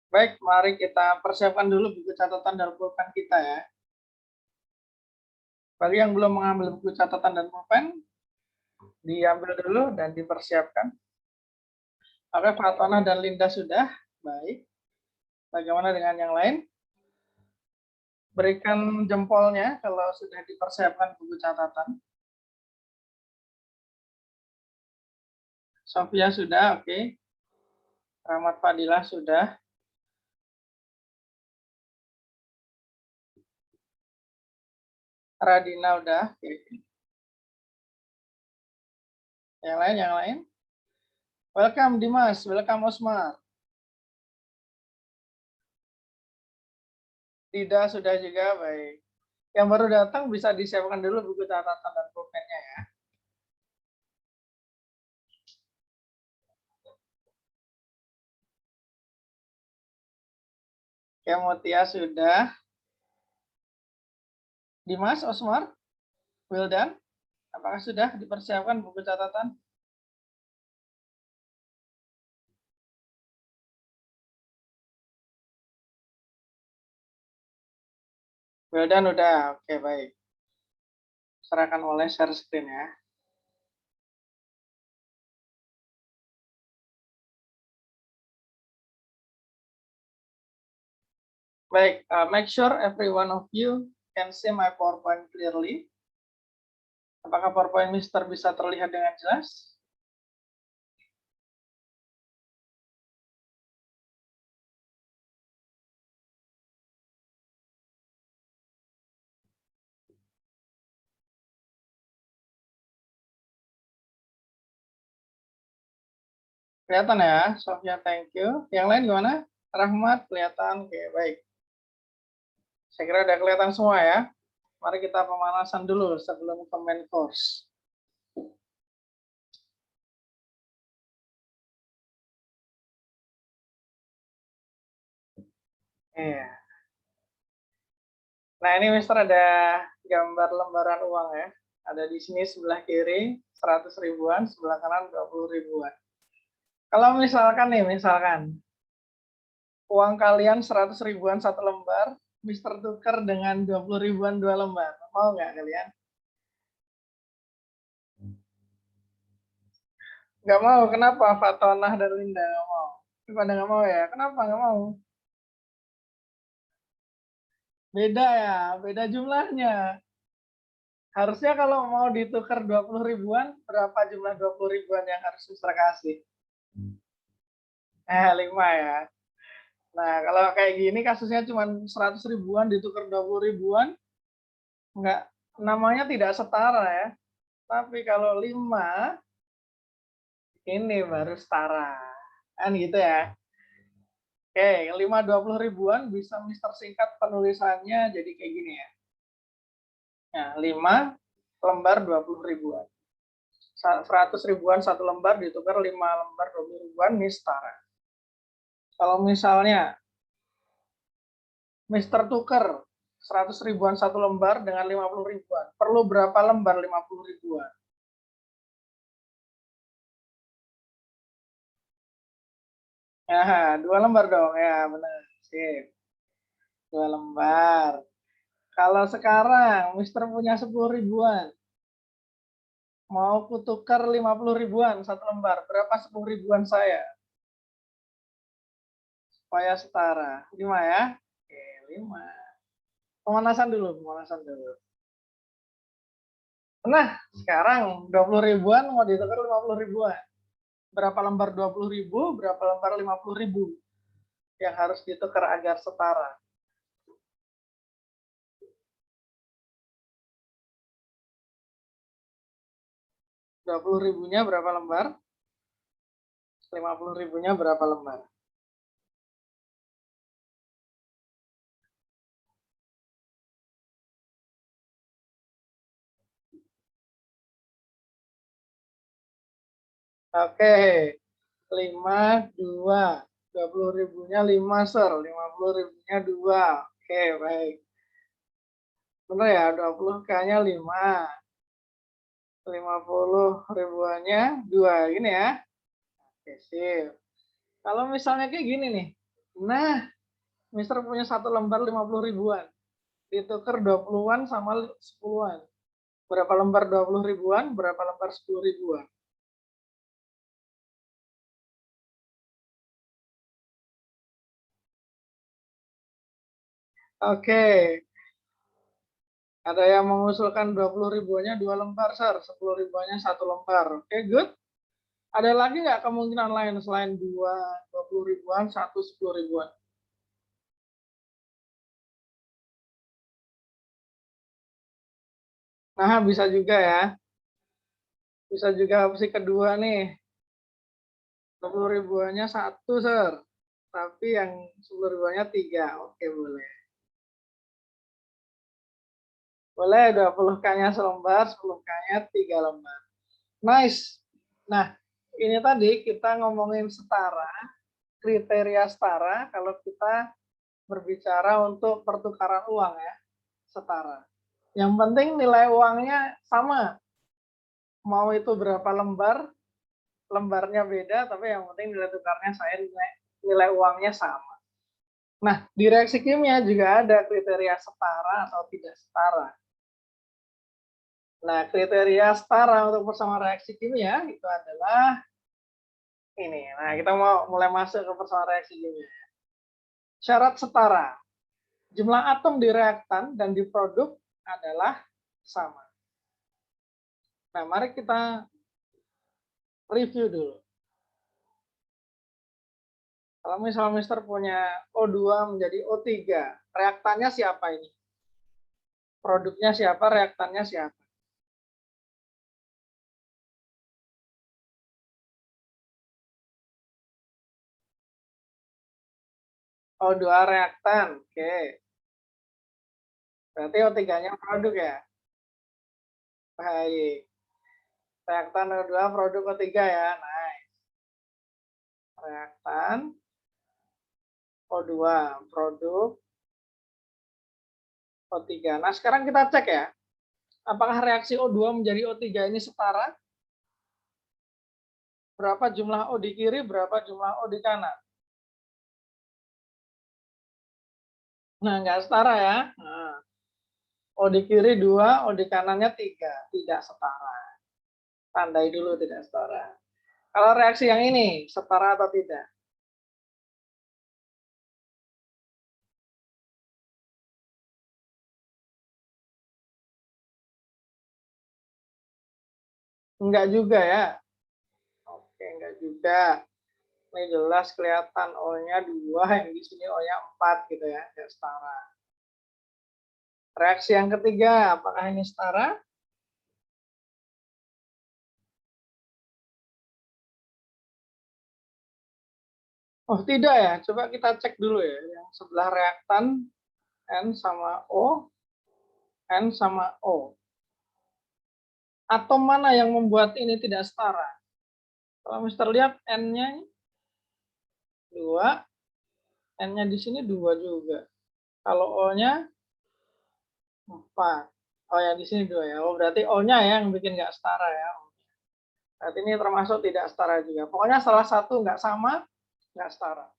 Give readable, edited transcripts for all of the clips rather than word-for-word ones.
Baik, mari kita persiapkan dulu buku catatan dan pulpen kita ya. Bagi yang belum mengambil buku catatan dan pulpen, diambil dulu dan dipersiapkan. Oke, Fatona dan Linda sudah. Baik. Bagaimana dengan yang lain? Berikan jempolnya kalau sudah dipersiapkan buku catatan. Sofia sudah, oke. Rahmat Fadilah sudah. Radina udah. Oke. Yang lain? Welcome Dimas, welcome Osmar. Tidak sudah juga, baik. Yang baru datang bisa disiapkan dulu buku catatan dan pulpennya ya. Oke, Mutia sudah. Dimas, Osmar, Wildan, apakah sudah dipersiapkan buku catatan? Wildan udah, oke baik. Serahkan oleh share screen ya. Baik, make sure every one of you can see my PowerPoint clearly. Apakah PowerPoint Mister bisa terlihat dengan jelas? Kelihatan ya, Sofia, thank you. Yang lain gimana? Rahmat, kelihatan, oke baik. Saya kira udah kelihatan semua ya. Mari kita pemanasan dulu sebelum ke main course. Iya. Nah, ini Mister ada gambar lembaran uang ya. Ada di sini sebelah kiri 100 ribuan, sebelah kanan 20 ribuan. Kalau misalkan uang kalian 100 ribuan satu lembar, Mister tukar dengan 20 ribuan dua lembar. Mau nggak kalian? Nggak mau, kenapa? Fatona dan Linda nggak mau. Pada nggak mau ya? Kenapa nggak mau? Beda ya, beda jumlahnya. Harusnya kalau mau ditukar 20 ribuan, berapa jumlah 20 ribuan yang harus Mister kasih? 5 ya. Nah, kalau kayak gini kasusnya cuma 100 ribuan ditukar 20 ribuan, nggak, namanya tidak setara ya. Tapi kalau 5, ini baru setara. Kan gitu ya. Oke, 5 20 ribuan bisa Mister singkat penulisannya jadi kayak gini ya. Nah, 5 lembar 20 ribuan. 100 ribuan satu lembar ditukar 5 lembar 20 ribuan, ini setara. Kalau misalnya Mister tuker 100 ribuan satu lembar dengan 50 ribuan, perlu berapa lembar 50 ribuan? Ya, 2 lembar dong, ya benar. Sip. 2 lembar. Kalau sekarang Mister punya 10 ribuan, mau kutukar 50 ribuan satu lembar, berapa 10 ribuan saya? Supaya setara. 5 ya? Oke, 5. Pemanasan dulu, pemanasan dulu. Nah, sekarang 20 ribuan mau ditukar 50 ribuan. Berapa lembar 20 ribu, berapa lembar 50 ribu yang harus ditukar agar setara? 20 ribunya berapa lembar? 50 ribunya berapa lembar? Oke, 5, 2. 20 ribunya 5, Sir. 50 ribunya 2. Oke, baik. Benar ya, 20 kayaknya 5. 50 ribuannya 2. Gini ya. Oke, sip. Kalau misalnya kayak gini nih, Nah, Mister punya satu lembar 50 ribuan. Ditukar 20-an sama 10-an. Berapa lembar 20 ribuan, berapa lembar 10 ribuan? Oke, ada yang mengusulkan 20 ribuannya 2 lembar, Sir. 10 ribuannya 1 lembar. Oke, good. Ada lagi nggak kemungkinan lain selain 2, 20 ribuan, 1, 10 ribuan? Nah, bisa juga ya. Bisa juga opsi kedua nih. 20 ribuannya 1, Sir. Tapi yang 10 ribuannya 3. Oke, boleh. Boleh 20-nya selembar, 10-nya 3 lembar. Nice. Nah, ini tadi kita ngomongin setara, kriteria setara kalau kita berbicara untuk pertukaran uang ya, setara. Yang penting nilai uangnya sama. Mau itu berapa lembar, lembarnya beda, tapi yang penting nilai tukarnya saya nilai uangnya sama. Nah, di reaksi kimia juga ada kriteria setara atau tidak setara. Nah, kriteria setara untuk persamaan reaksi kimia itu adalah ini. Nah, kita mau mulai masuk ke persamaan reaksi kimia. Syarat setara. Jumlah atom di reaktan dan di produk adalah sama. Nah, mari kita review dulu. Kalau misalnya Mister punya O2 menjadi O3, reaktannya siapa ini? Produknya siapa, reaktannya siapa? O2 reaktan, oke. Berarti O3-nya produk ya? Baik. Reaktan O2 produk O3 ya, nice. Reaktan O2 produk O3. Nah, sekarang kita cek ya. Apakah reaksi O2 menjadi O3 ini setara? Berapa jumlah O di kiri, berapa jumlah O di kanan? Nah, nggak setara ya. Nah, O di kiri 2, O di kanannya 3. Tidak setara. Tandai dulu tidak setara. Kalau reaksi yang ini, setara atau tidak? Enggak juga ya. Oke, enggak juga. Ini jelas kelihatan O-nya 2, yang di sini O-nya 4 gitu ya, enggak setara. Reaksi yang ketiga, apakah ini setara? Oh, tidak ya. Coba kita cek dulu ya. Yang sebelah reaktan N sama O, N sama O. Atom mana yang membuat ini tidak setara? Kalau Mister lihat N-nya 2, N-nya di sini 2 juga. Kalau O-nya 4. Oh, yang di sini 2 ya. Oh, berarti O-nya ya yang bikin nggak setara ya. Berarti ini termasuk tidak setara juga. Pokoknya salah satu nggak sama, nggak setara.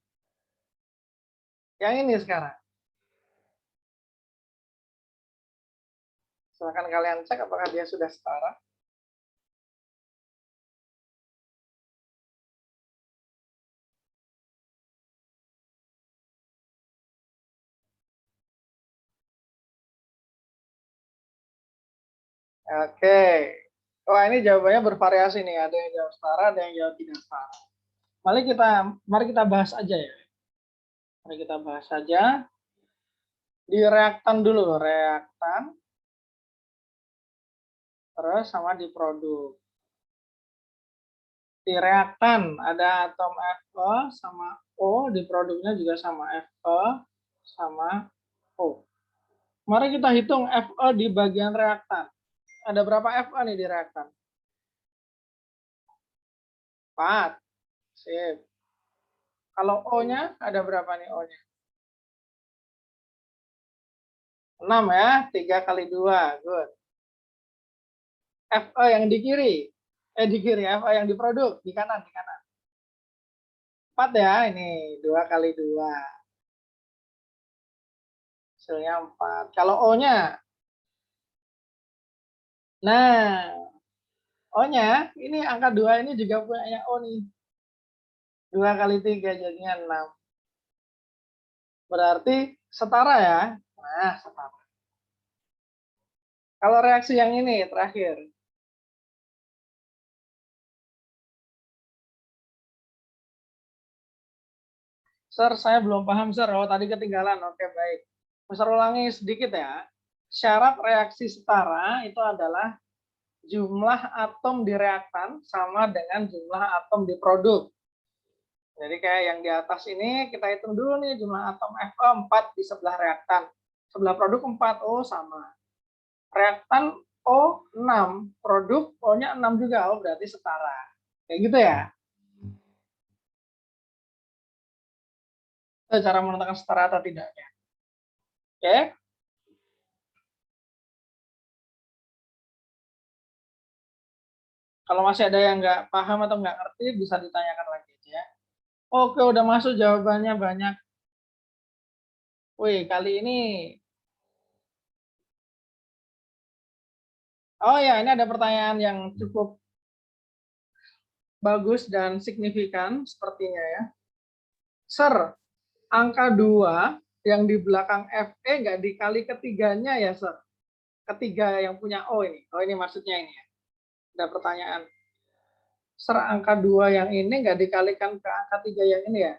Yang ini sekarang. Silahkan kalian cek apakah dia sudah setara. Oke. Wah, ini jawabannya bervariasi nih. Ada yang jawab setara, ada yang jawab tidak setara. Mari kita bahas aja ya. Mari kita bahas saja. Di reaktan dulu, reaktan. Terus sama di produk. Di reaktan ada atom Fe sama O, di produknya juga sama Fe sama O. Mari kita hitung Fe di bagian reaktan. Ada berapa Fe nih di reaktan? 4. Sip. Kalau O-nya ada berapa nih O-nya? 6 ya, 3 kali 2. Good. Fe yang di kiri. Di kiri, Fe yang di produk, di kanan, di kanan. 4 ya, ini 2 kali 2. Hasilnya 4. Kalau O-nya, nah, O-nya, ini angka 2 ini juga punya O nih. 2 kali 3 jadinya 6. Berarti setara ya. Nah, setara. Kalau reaksi yang ini terakhir. Sir, saya belum paham, Sir. Oh, tadi ketinggalan. Oke, baik. Mister ulangi sedikit ya. Syarat reaksi setara itu adalah jumlah atom di reaktan sama dengan jumlah atom di produk. Jadi kayak yang di atas ini kita hitung dulu nih jumlah atom Fe 4 di sebelah reaktan. Sebelah produk 4, O sama. Reaktan O 6, produk O-nya 6 juga, oh berarti setara. Kayak gitu ya. Itu cara menentukan setara atau tidaknya. Oke. Kalau masih ada yang nggak paham atau nggak ngerti, bisa ditanyakan lagi ya. Oke, udah masuk jawabannya banyak. Wih, kali ini. Oh ya, ini ada pertanyaan yang cukup bagus dan signifikan sepertinya ya. Sir, angka 2 yang di belakang FE nggak dikali ketiganya ya, Sir? Ketiga yang punya O ini. Oh, ini maksudnya ini ya. Ada pertanyaan. Sir, angka 2 yang ini nggak dikalikan ke angka 3 yang ini ya?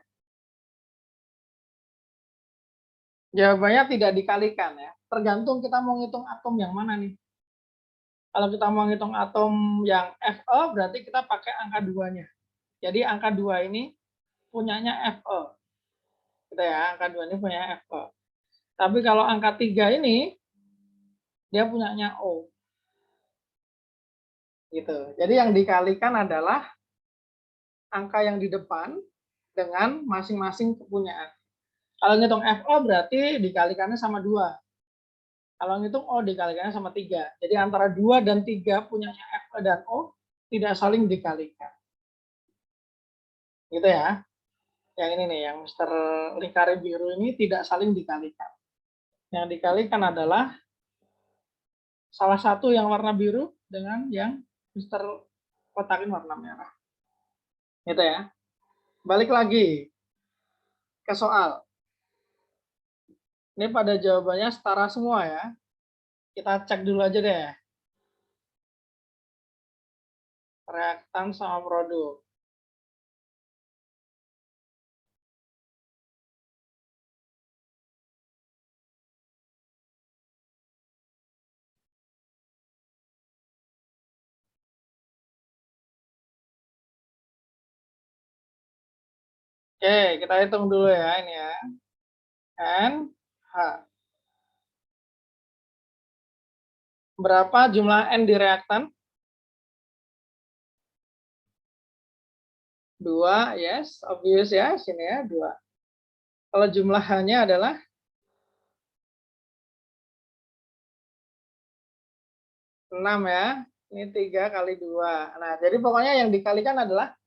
Jawabannya tidak dikalikan ya. Tergantung kita mau ngitung atom yang mana nih. Kalau kita mau ngitung atom yang Fe, berarti kita pakai angka 2-nya. Jadi angka 2 ini punyanya Fe. Gitu ya, angka 2 ini punya Fe. Tapi kalau angka 3 ini, dia punyanya O. Gitu. Jadi yang dikalikan adalah angka yang di depan dengan masing-masing kepunyaan. Kalau ngitung Fe berarti dikalikannya sama 2. Kalau ngitung O dikalikannya sama 3. Jadi antara 2 dan 3 punyanya Fe dan O tidak saling dikalikan. Gitu ya. Yang ini nih, yang Mister lingkaran biru ini tidak saling dikalikan. Yang dikalikan adalah salah satu yang warna biru dengan yang Mister kotakin warna merah. Gitu ya. Balik lagi ke soal. Ini pada jawabannya setara semua ya. Kita cek dulu aja deh. Reaktan sama produk. Oke, kita hitung dulu ya ini ya. N, H. Berapa jumlah N di reaktan? 2, yes, obvious ya, sini ya, 2. Kalau jumlah H-nya adalah 6 ya. Ini 3 kali 2. Nah, jadi pokoknya yang dikalikan adalah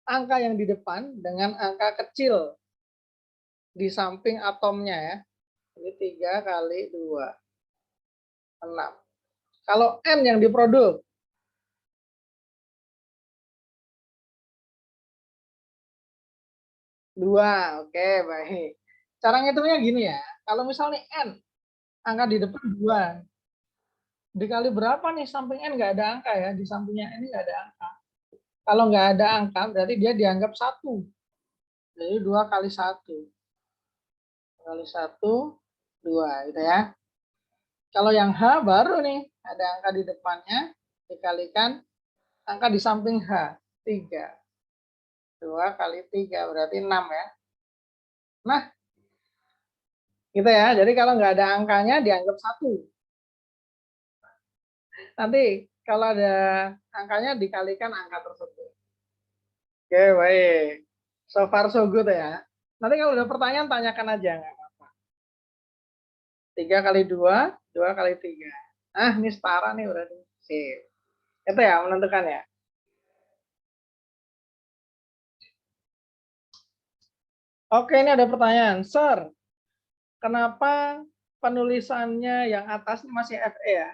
angka yang di depan dengan angka kecil di samping atomnya ya. Ini 3 kali 2. 6. Kalau N yang diproduk, 2. Oke, baik. Cara ngitungnya gini ya. Kalau misalnya N, angka di depan 2. Dikali berapa nih samping N nggak ada angka ya. Di sampingnya N ini nggak ada angka. Kalau nggak ada angka, berarti dia dianggap 1. Jadi 2 kali 1. Kali 1, 2. Gitu ya. Kalau yang H baru nih, ada angka di depannya, dikalikan angka di samping H, 3. 2 kali 3, berarti 6 ya. Nah, gitu ya. Jadi kalau nggak ada angkanya, dianggap 1. Nanti kalau ada angkanya, dikalikan angka tersebut. Oke, baik. So far so good ya. Nanti kalau ada pertanyaan, tanyakan aja. Nggak apa-apa. 3 kali 2, 2 kali 3. Ah, ini setara nih berarti. Sip. Itu ya, menentukan ya. Oke, ini ada pertanyaan. Sir, kenapa penulisannya yang atas ini masih Fe ya?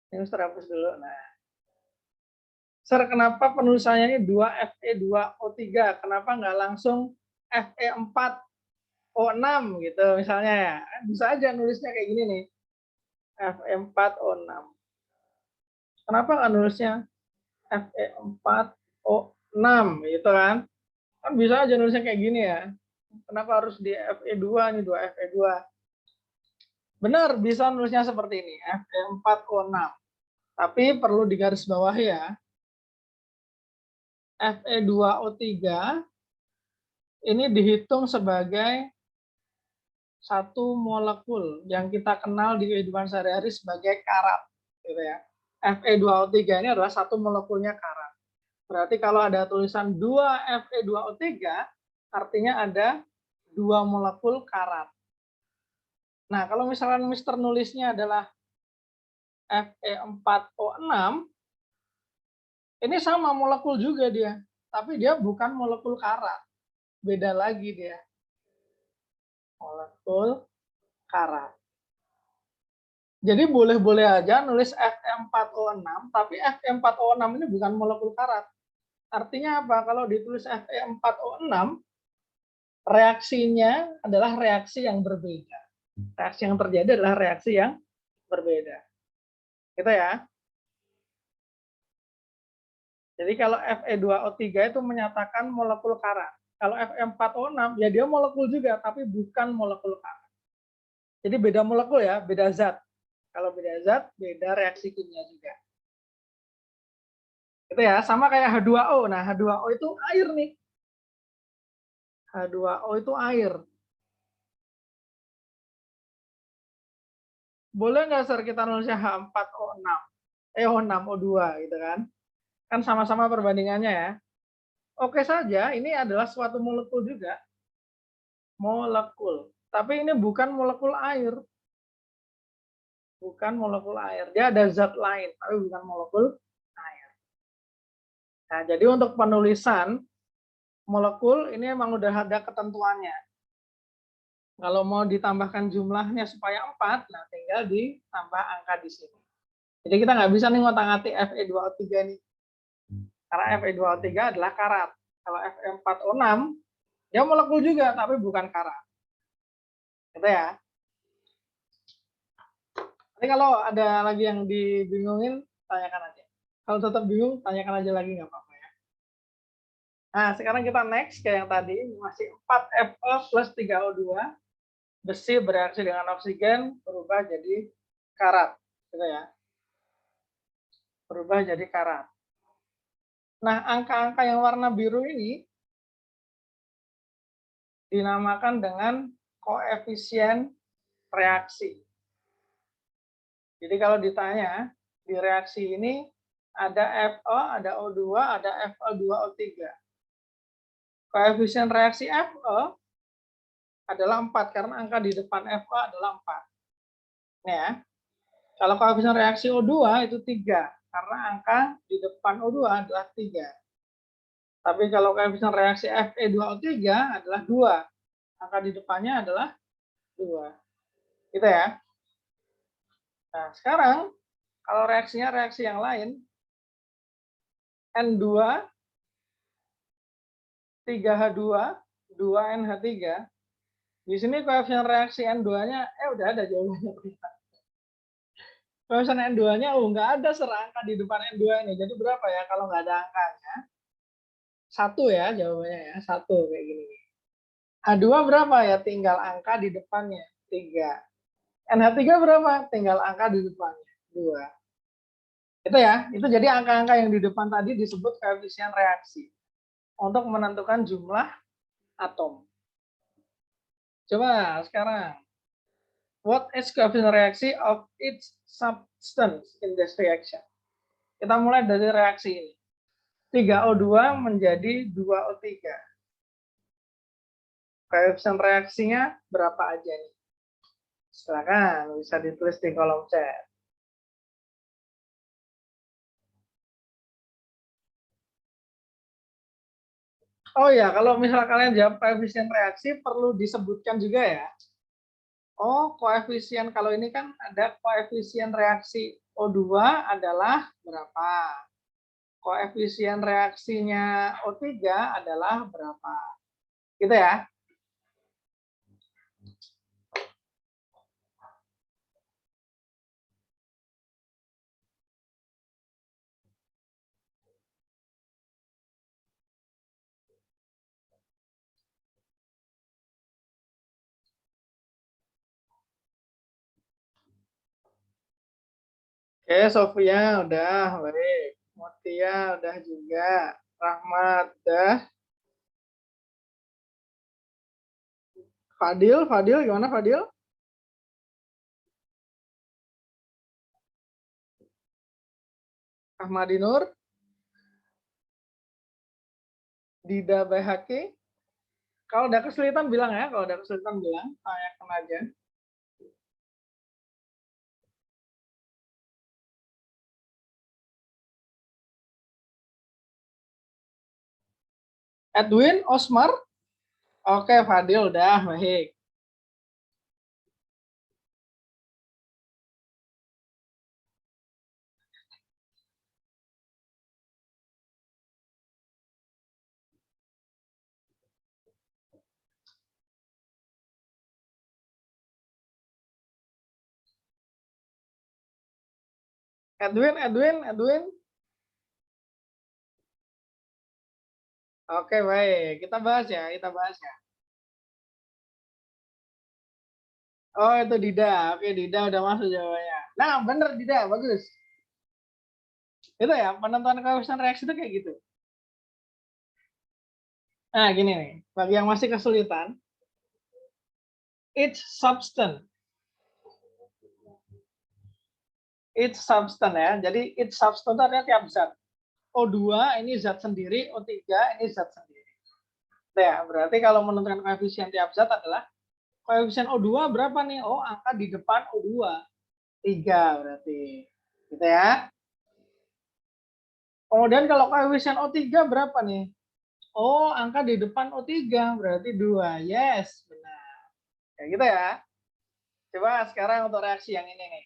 Ini Mister hapus dulu. Nah, Sir, kenapa penulisannya ini 2Fe2O3? Kenapa nggak langsung Fe4O6 gitu misalnya ya? Bisa aja nulisnya kayak gini nih. Fe4O6. Kenapa nggak nulisnya Fe4O6 gitu kan? Kan bisa aja nulisnya kayak gini ya. Kenapa harus di Fe2 nih, 2Fe2? Benar, bisa nulisnya seperti ini, Fe4O6. Tapi perlu digarisbawahi ya, Fe2O3 ini dihitung sebagai satu molekul yang kita kenal di kehidupan sehari-hari sebagai karat, gitu ya. Fe2O3 ini adalah satu molekulnya karat. Berarti kalau ada tulisan 2Fe2O3, artinya ada 2 molekul karat. Nah, kalau misalkan Mister nulisnya adalah Fe4O6, ini sama molekul juga dia, tapi dia bukan molekul karat. Beda lagi dia. Molekul karat. Jadi boleh-boleh aja nulis Fe4O6, tapi Fe4O6 ini bukan molekul karat. Artinya apa? Kalau ditulis Fe4O6, reaksinya adalah reaksi yang berbeda. Reaksi yang terjadi adalah reaksi yang berbeda. Gitu ya. Jadi kalau Fe2O3 itu menyatakan molekul karat. Kalau Fe4O6 ya dia molekul juga, tapi bukan molekul karat. Jadi beda molekul ya, beda zat. Kalau beda zat, beda reaksi kimia juga. Itu ya, sama kayak H2O. Nah, H2O itu air nih. H2O itu air. Boleh nggak, Sir, kita nulisnya H4O6? O6O2 gitu kan. Kan sama-sama perbandingannya ya. Oke saja, ini adalah suatu molekul juga. Molekul. Tapi ini bukan molekul air. Bukan molekul air. Dia ada zat lain, tapi bukan molekul air. Nah, jadi untuk penulisan molekul ini emang udah ada ketentuannya. Kalau mau ditambahkan jumlahnya supaya 4, nah tinggal ditambah angka di sini. Jadi kita nggak bisa nih ngotak-ngatik Fe2O3 nih. Karena Fe2O3 adalah karat. Kalau Fe4O6, dia molekul juga, tapi bukan karat. Gitu ya. Tapi kalau ada lagi yang dibingungin, tanyakan aja. Kalau tetap bingung, tanyakan aja lagi, nggak apa-apa ya. Nah, sekarang kita next ke yang tadi, masih 4Fe plus 3O2. Besi bereaksi dengan oksigen, berubah jadi karat. Gitu ya. Berubah jadi karat. Nah, angka-angka yang warna biru ini dinamakan dengan koefisien reaksi. Jadi kalau ditanya, di reaksi ini ada Fe, ada O2, ada Fe2O3. Koefisien reaksi Fe adalah 4, karena angka di depan Fe adalah 4. Ini ya. Kalau koefisien reaksi O2 itu 3, karena angka di depan O2 adalah 3. Tapi kalau koefisien reaksi Fe2O3 adalah 2, angka di depannya adalah 2. Gitu ya. Nah, sekarang kalau reaksinya reaksi yang lain, N2, 3H2, 2NH3, di sini koefisien reaksi N2-nya, udah ada jawabannya. Koefisien N2-nya, nggak ada serangka di depan N2 ini. Jadi berapa ya kalau nggak ada angkanya? 1 ya jawabannya ya, 1 kayak gini. H2 berapa ya? Tinggal angka di depannya, 3. NH3 berapa? Tinggal angka di depannya, 2. Itu ya, itu jadi angka-angka yang di depan tadi disebut koefisien reaksi untuk menentukan jumlah atom. Coba sekarang, what is coefficient reaksi of each substance in this reaction? Kita mulai dari reaksi ini. 3O2 menjadi 2O3. Koefisien reaksinya berapa aja nih? Silakan bisa ditulis di kolom chat. Oh ya, kalau misal kalian jawab koefisien reaksi perlu disebutkan juga ya. Oh, koefisien kalau ini kan ada koefisien reaksi O2 adalah berapa? Koefisien reaksinya O3 adalah berapa? Gitu ya. Oke, Sofia udah, baik. Mutia udah juga. Rahmat udah. Fadil gimana Fadil? Ahmadi Nur, Dida Bayhaki. Kalau udah kesulitan bilang ya, kalau udah kesulitan bilang, tanyakan aja. Edwin, Osmar. Oke, Fadil udah, baik. Edwin. Oke, baik. Kita bahas ya, kita bahas ya. Oh, itu Dida. Oke, Dida udah masuk jawabannya. Nah, bener Dida, bagus. Itu ya, penentuan koefisien reaksi itu kayak gitu. Nah, gini nih. Bagi yang masih kesulitan, each substance. Each substance ya. Jadi each substance itu artinya tiap zat. O2 ini zat sendiri, O3 ini zat sendiri. Ya, berarti kalau menentukan koefisien tiap zat adalah koefisien O2 berapa nih? Oh, angka di depan O2. 3 berarti. Gitu ya. Kemudian kalau koefisien O3 berapa nih? Oh, angka di depan O3 berarti 2. Yes, benar. Kayak gitu ya. Coba sekarang untuk reaksi yang ini nih.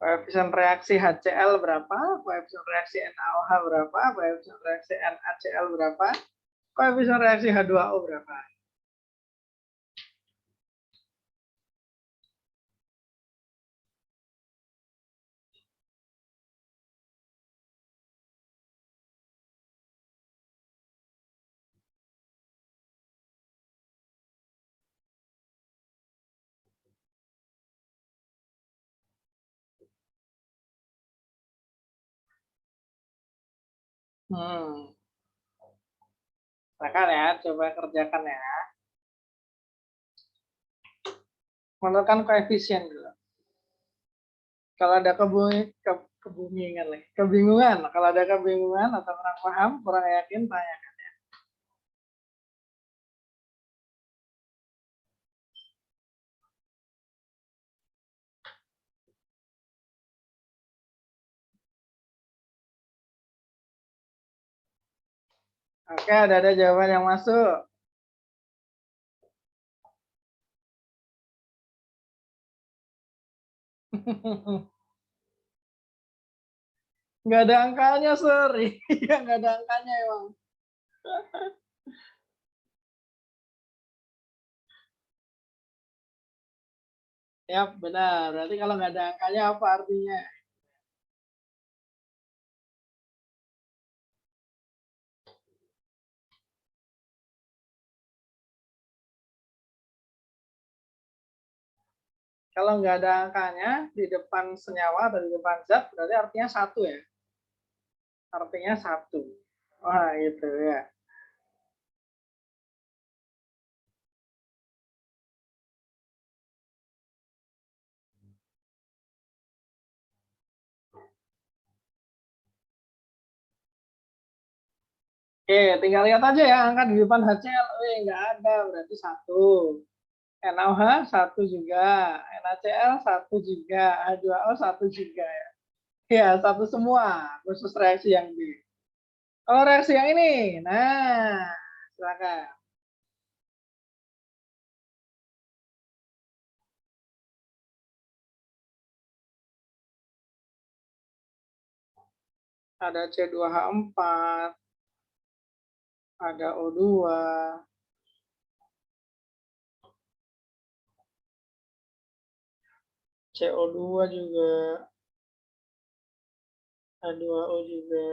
Koefisien reaksi HCl berapa? Koefisien reaksi NaOH berapa? Koefisien reaksi NaCl berapa? Koefisien reaksi H2O berapa? Hmm. Silakan ya, coba kerjakan ya. Menentukan koefisien dulu. Kalau ada kebingungan, kalau ada kebingungan atau kurang paham, kurang yakin, tanyakan. Oke, ada jawaban yang masuk. Nggak ada angkanya, sorry. Iya, nggak ada angkanya emang. Ya, benar. Berarti kalau nggak ada angkanya apa artinya? Kalau nggak ada angkanya di depan senyawa atau di depan zat, berarti artinya satu ya. Artinya satu. Wah, gitu ya. Oke, tinggal lihat aja ya angka di depan HCl. Nggak ada, berarti satu. NaOH satu juga, NaCl satu juga, H2O satu juga ya. Ya, satu semua, khusus reaksi yang B. Kalau reaksi yang ini, nah, silakan. Ada C2H4, ada O2, CO2 juga, H2O juga.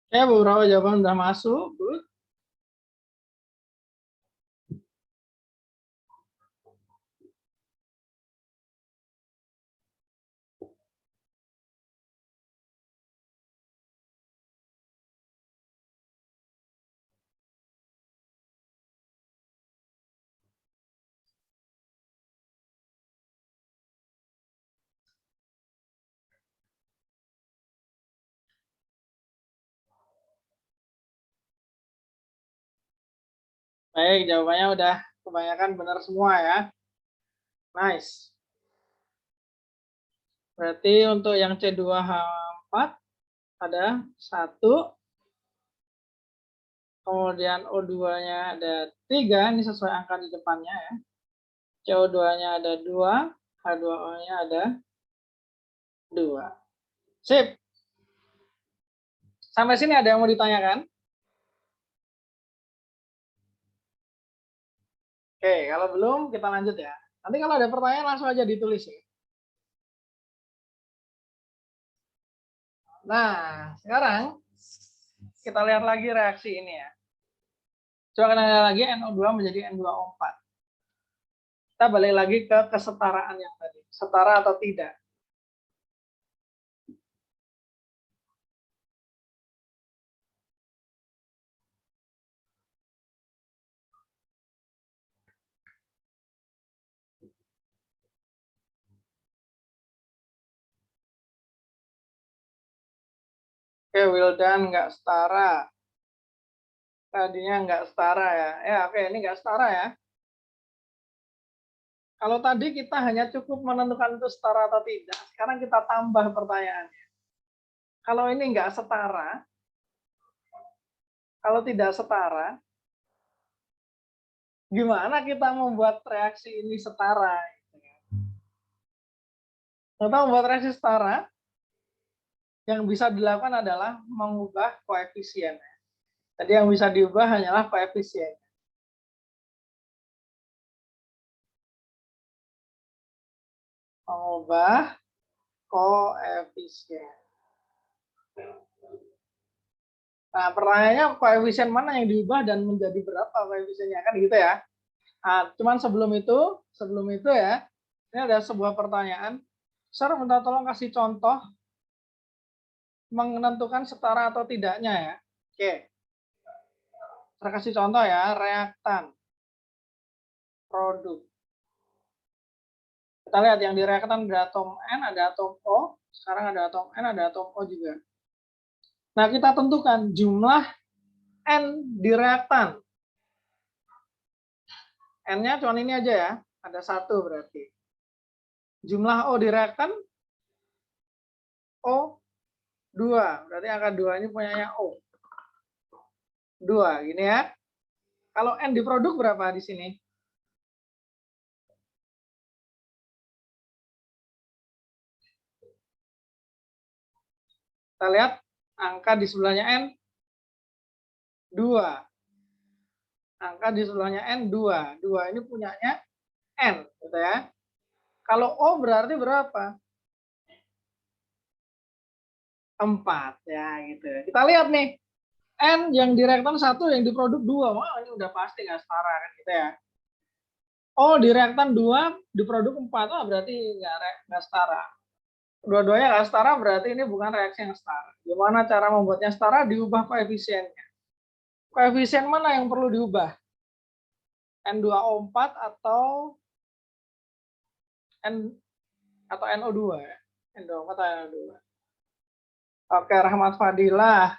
Ya, beberapa jawaban sudah masuk. Good. Baik, jawabannya udah kebanyakan benar semua ya. Nice. Berarti untuk yang C2H4 ada 1, kemudian O2-nya ada 3, ini sesuai angka di depannya ya. CO2-nya ada 2, H2O-nya ada 2. Sip. Sampai sini ada yang mau ditanyakan? Oke, kalau belum kita lanjut ya. Nanti kalau ada pertanyaan langsung aja ditulis ya. Nah, sekarang kita lihat lagi reaksi ini ya. Coba kita lihat lagi NO2 menjadi N2O4. Kita balik lagi ke kesetaraan yang tadi. Setara atau tidak. Oke, Wildan nggak setara. Tadinya nggak setara ya. Ya, oke, ini nggak setara ya. Kalau tadi kita hanya cukup menentukan itu setara atau tidak. Sekarang kita tambah pertanyaannya. Kalau ini nggak setara, kalau tidak setara, gimana kita membuat reaksi ini setara? Kita membuat reaksi setara, yang bisa dilakukan adalah mengubah koefisien. Jadi yang bisa diubah hanyalah koefisien. Mengubah koefisien. Nah, pertanyaannya koefisien mana yang diubah dan menjadi berapa koefisiennya, kan gitu ya. Nah, cuman sebelum itu ya, ini ada sebuah pertanyaan. Sir, minta tolong kasih contoh menentukan setara atau tidaknya ya. Oke. Saya kasih contoh ya, reaktan, produk. Kita lihat yang di reaktan ada atom N, ada atom O. Sekarang ada atom N, ada atom O juga. Nah, kita tentukan jumlah N di reaktan. N-nya cuma ini aja ya, ada 1 berarti. Jumlah O di reaktan, O 2, berarti angka 2 ini punyanya O. 2, gini ya. Kalau N di produk berapa di sini? Kita lihat angka di sebelahnya N 2. Angka di sebelahnya N 2. 2 ini punyanya N, gitu ya. Kalau O berarti berapa? 4, ya gitu. Kita lihat nih, N yang di reaktan 1, yang di produk 2. Wah, ini udah pasti nggak setara kan gitu ya. O di reaktan 2, di produk 4. Wah, berarti nggak setara. Dua-duanya nggak setara, berarti ini bukan reaksi yang setara. Gimana cara membuatnya setara? Diubah koefisiennya. Koefisien mana yang perlu diubah? N2O4 atau NO2 ya? N24 atau NO2. Oke, Rahmat Fadilah.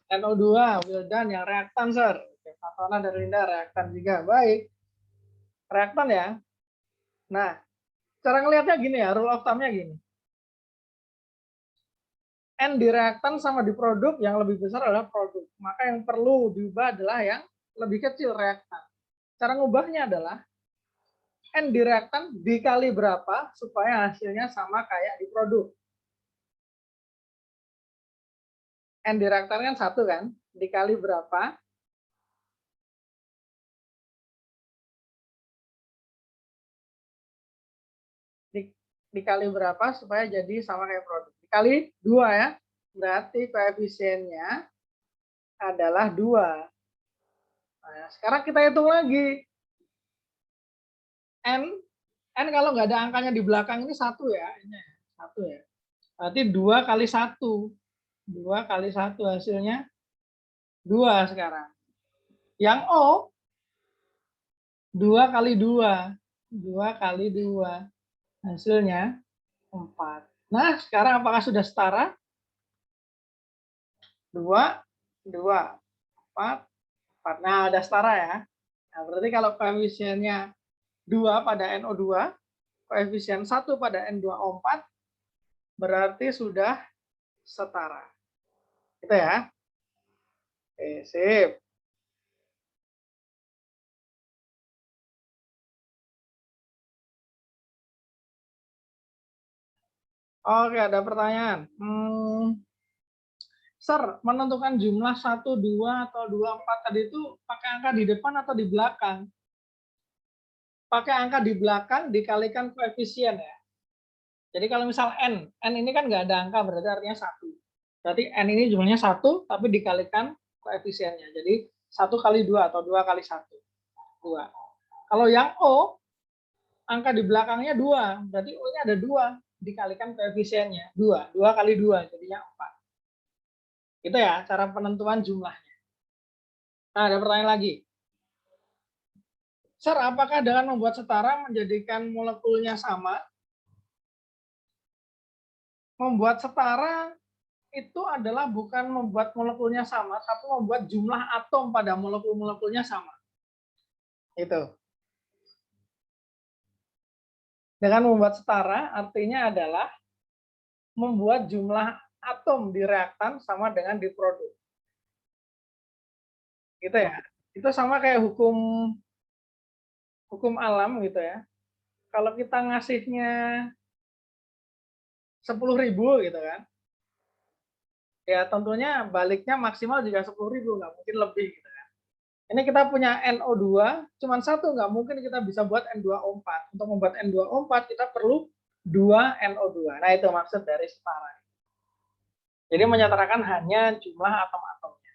NO2, Wildan yang reaktan, Sir. Oke, Fatona dan Linda reaktan juga. Baik. Reaktan ya. Nah, cara ngelihatnya gini ya, rule of thumb-nya gini. N di reaktan sama di produk, yang lebih besar adalah produk. Maka yang perlu diubah adalah yang lebih kecil, reaktan. Cara ngubahnya adalah N di reaktan dikali berapa supaya hasilnya sama kayak di produk. N di reaktan kan 1 kan, dikali berapa? Dikali berapa supaya jadi sama kayak produk. Dikali 2 ya, berarti koefisiennya adalah 2. Nah, sekarang kita hitung lagi. N kalau nggak ada angkanya di belakang ini 1 ya. Ini 1 ya. Berarti 2 kali 1. 2 kali 1 hasilnya 2 sekarang. Yang O 2 kali 2. 2 kali 2. Hasilnya 4. Nah, sekarang apakah sudah setara? 2, 2, 4, 4. Nah, udah setara ya. Nah, berarti kalau koefisiennya 2 pada NO2, koefisien 1 pada N2O4, berarti sudah setara. Gitu ya. Oke, sip. Oke, ada pertanyaan. Sir, menentukan jumlah 1, 2, atau 2, 4 tadi itu pakai angka di depan atau di belakang? Pakai angka di belakang dikalikan koefisien ya. Jadi kalau misal N ini kan nggak ada angka, berarti artinya 1. Berarti N ini jumlahnya 1, tapi dikalikan koefisiennya. Jadi 1 kali 2 atau 2 kali 1. 2. Kalau yang O, angka di belakangnya 2. Berarti O-nya ada 2. Dikalikan koefisiennya. 2. 2 kali 2, jadinya 4. Itu ya, cara penentuan jumlahnya. Nah, ada pertanyaan lagi. Sir, apakah dengan membuat setara menjadikan molekulnya sama? Membuat setara itu adalah bukan membuat molekulnya sama, tapi membuat jumlah atom pada molekul-molekulnya sama. Itu. Dengan membuat setara artinya adalah membuat jumlah atom di reaktan sama dengan di produk. Gitu ya. Itu sama kayak hukum alam gitu ya. Kalau kita ngasihnya 10.000 gitu kan, ya tentunya baliknya maksimal juga 10.000, nggak mungkin lebih gitu kan. Ini kita punya NO2, cuman 1, nggak mungkin kita bisa buat N2O4. Untuk membuat N2O4 kita perlu 2 NO2. Nah, itu maksud dari setara. Jadi menyetarakan hanya jumlah atom-atomnya.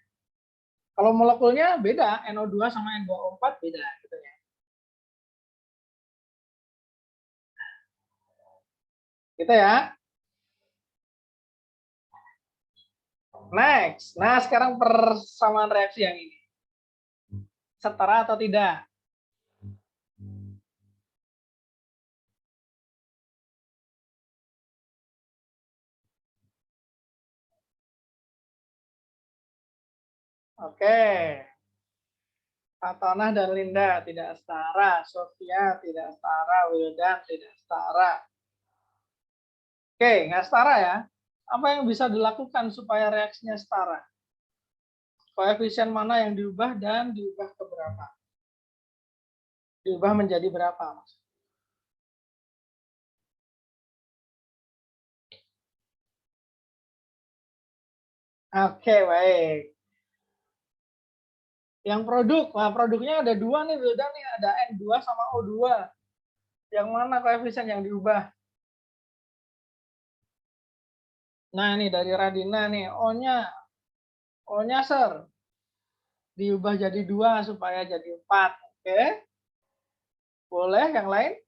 Kalau molekulnya beda, NO2 sama N2O4 beda gitu ya. Gitu ya. Next. Nah, sekarang persamaan reaksi yang ini. Setara atau tidak? Oke. Fatonah dan Linda tidak setara. Sofia tidak setara. Wildan tidak setara. Oke, nggak setara ya. Apa yang bisa dilakukan supaya reaksinya setara? Koefisien mana yang diubah dan diubah ke berapa? Diubah menjadi berapa, Mas? Oke, baik. Yang produk, nah produknya ada 2 nih, Wildan nih, ada N2 sama O2. Yang mana koefisien yang diubah? Nah, ini dari Radina nih, O-nya Sir. Diubah jadi 2 supaya jadi 4. Oke. Boleh yang lain?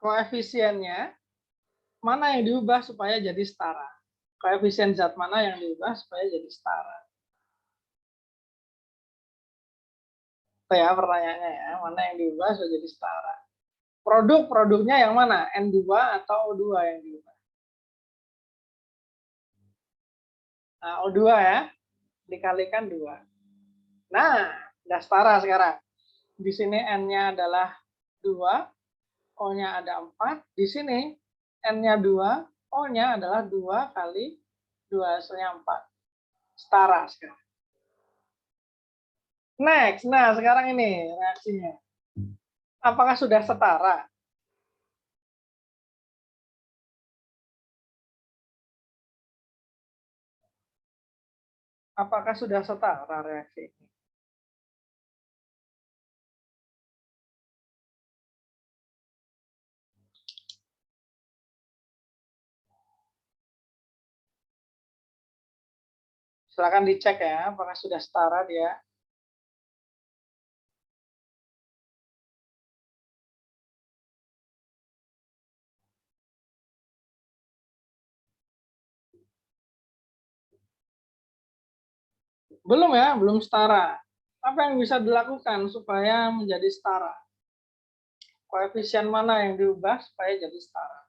Koefisiennya mana yang diubah supaya jadi setara? Koefisien zat mana yang diubah supaya jadi setara? Itu ya pertanyaannya ya, mana yang diubah supaya jadi setara? Produknya yang mana? N2 atau O2 yang diubah? Nah, O2 ya, dikalikan 2. Nah, udah setara sekarang. Di sini N-nya adalah 2, O-nya ada 4. Di sini N-nya 2, O-nya adalah 2 kali 2 hasilnya 4. Setara sekarang. Next, nah sekarang ini reaksinya. Apakah sudah setara? Apakah sudah setara reaksi ini? Silakan dicek ya, apakah sudah setara dia. Belum ya, belum setara. Apa yang bisa dilakukan supaya menjadi setara? Koefisien mana yang diubah supaya jadi setara?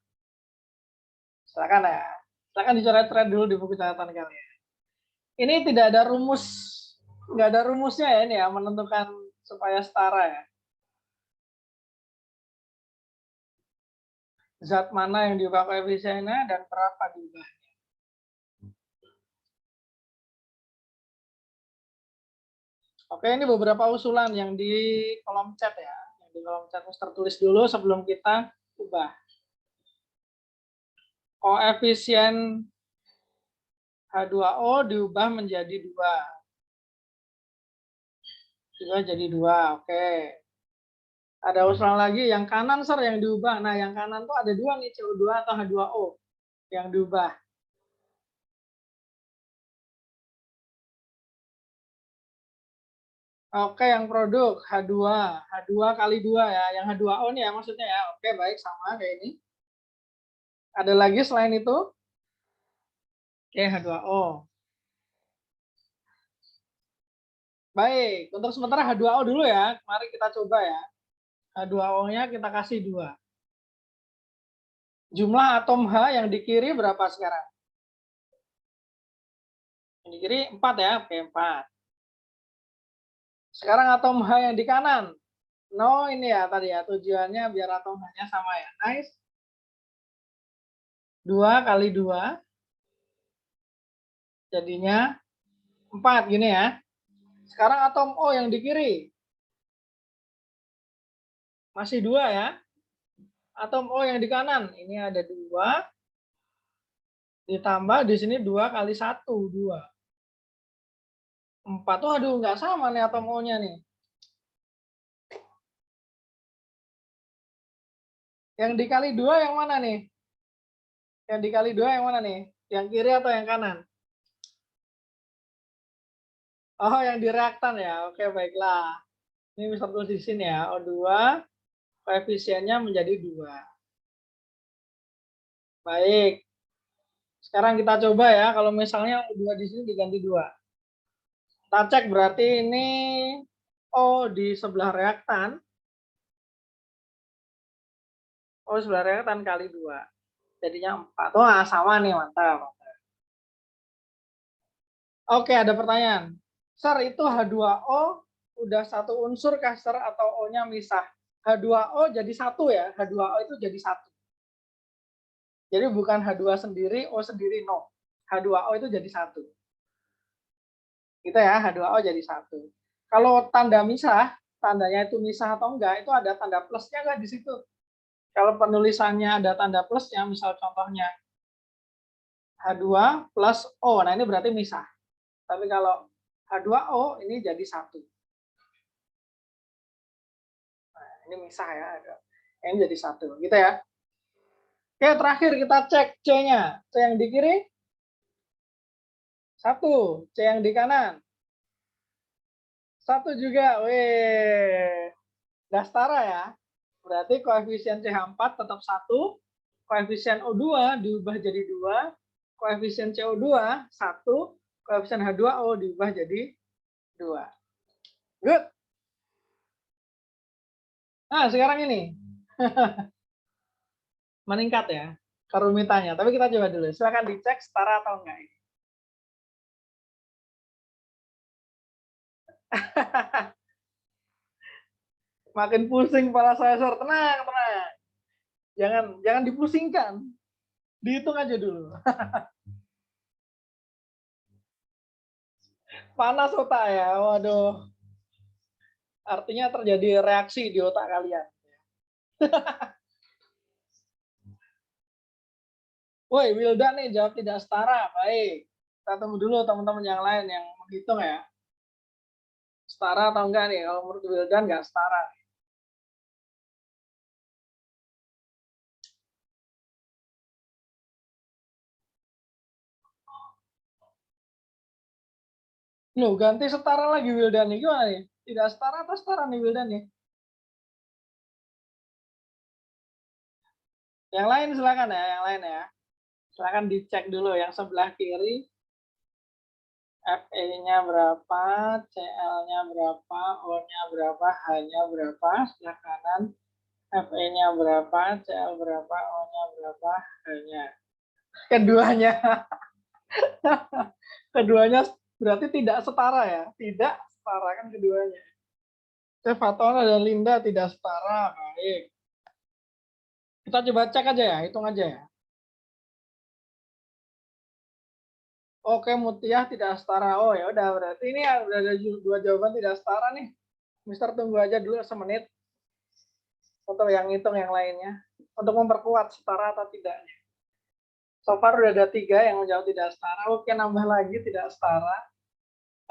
Silakan ya. Silakan dicoret-coret dulu di buku catatan kalian. Ini tidak ada rumus, nggak ada rumusnya ya ini ya, menentukan supaya setara ya. Zat mana yang diubah koefisiennya dan berapa diubah. Oke, ini beberapa usulan yang di kolom chat ya. Yang di kolom chat harus tertulis dulu sebelum kita ubah. Koefisien H2O diubah menjadi 2. Diubah jadi 2, oke. Ada usulan lagi, yang kanan Sir yang diubah. Nah, yang kanan tuh ada 2 nih, CO2 atau H2O yang diubah. Oke, yang produk H2 kali 2 ya. Yang H2O nih ya maksudnya ya. Oke, baik, sama kayak ini. Ada lagi selain itu? Oke, H2O. Baik, untuk sementara H2O dulu ya. Mari kita coba ya. H2O-nya kita kasih 2. Jumlah atom H yang di kiri berapa sekarang? Yang di kiri 4 ya. Oke, 4. Sekarang atom H yang di kanan. No, ini ya tadi ya. Tujuannya biar atom H-nya sama ya. Nice. 2 kali 2. Jadinya 4 gini ya. Sekarang atom O yang di kiri. Masih 2 ya. Atom O yang di kanan. Ini ada 2. Ditambah di sini 2 kali 1. 2. 4. Tuh aduh nggak sama nih atom O-nya nih. Yang dikali 2 yang mana nih? Yang dikali 2 yang mana nih? Yang kiri atau yang kanan? Oh, yang di reaktan ya. Oke, baiklah. Ini bisa tulis di sini ya. O2 koefisiennya menjadi 2. Baik. Sekarang kita coba ya, kalau misalnya O2 di sini diganti 2. Kita cek berarti ini O di sebelah reaktan. O sebelah reaktan kali 2. Jadinya 4. Wah, sama nih, mantap. Oke, ada pertanyaan. Sir, itu H2O udah satu unsur kah, Sir, atau O-nya misah? H2O jadi 1 ya. H2O itu jadi 1. Jadi bukan H2 sendiri, O sendiri, no. H2O itu jadi 1. Gitu ya, H2O jadi 1. Kalau tanda misah, tandanya itu misah atau enggak, itu ada tanda plusnya enggak di situ. Kalau penulisannya ada tanda plusnya, misal contohnya H2 plus O, nah ini berarti misah. Tapi kalau H2O ini jadi 1. Nah, ini misah ya. Ini jadi 1. Gitu ya. Oke, terakhir kita cek C-nya. C yang di kiri 1. C yang di kanan 1 juga. Wih. Udah setara ya. Berarti koefisien CH4 tetap 1. Koefisien O2 diubah jadi 2. Koefisien CO2 1. Koefisien H2O diubah jadi 2. Good. Nah, sekarang ini. Meningkat ya kerumitannya. Tapi kita coba dulu. Silakan dicek setara atau enggak ini. Makin pusing kepala saya, Sor. Tenang, tenang. Jangan dipusingkan. Dihitung aja dulu. Panas otak ya. Waduh. Artinya terjadi reaksi di otak kalian. Woi, Wildan nih jawab tidak setara. Baik. Kita tunggu dulu teman-teman yang lain yang menghitung ya. Setara atau enggak nih? Kalau menurut Wildan enggak setara. Loh, ganti setara lagi Wildan nih. Gimana nih? Tidak setara atau setara nih Wildan nih? Yang lain silakan ya, yang lain ya. Silakan dicek dulu yang sebelah kiri. FE-nya berapa, CL-nya berapa, O-nya berapa, H-nya berapa, sebelah kanan FE-nya berapa, CL berapa, O-nya berapa, H-nya. Keduanya. Keduanya berarti tidak setara ya. Tidak setara kan keduanya. Fatona dan Linda tidak setara. Baik. Kita coba cek aja ya, hitung aja ya. Oke, Mutiah tidak setara. Oh ya udah, berarti ini udah ada 2 jawaban tidak setara nih. Mister tunggu aja dulu semenit untuk yang hitung yang lainnya untuk memperkuat setara atau tidaknya. So far udah ada 3 yang menjawab tidak setara. Oke, nambah lagi tidak setara.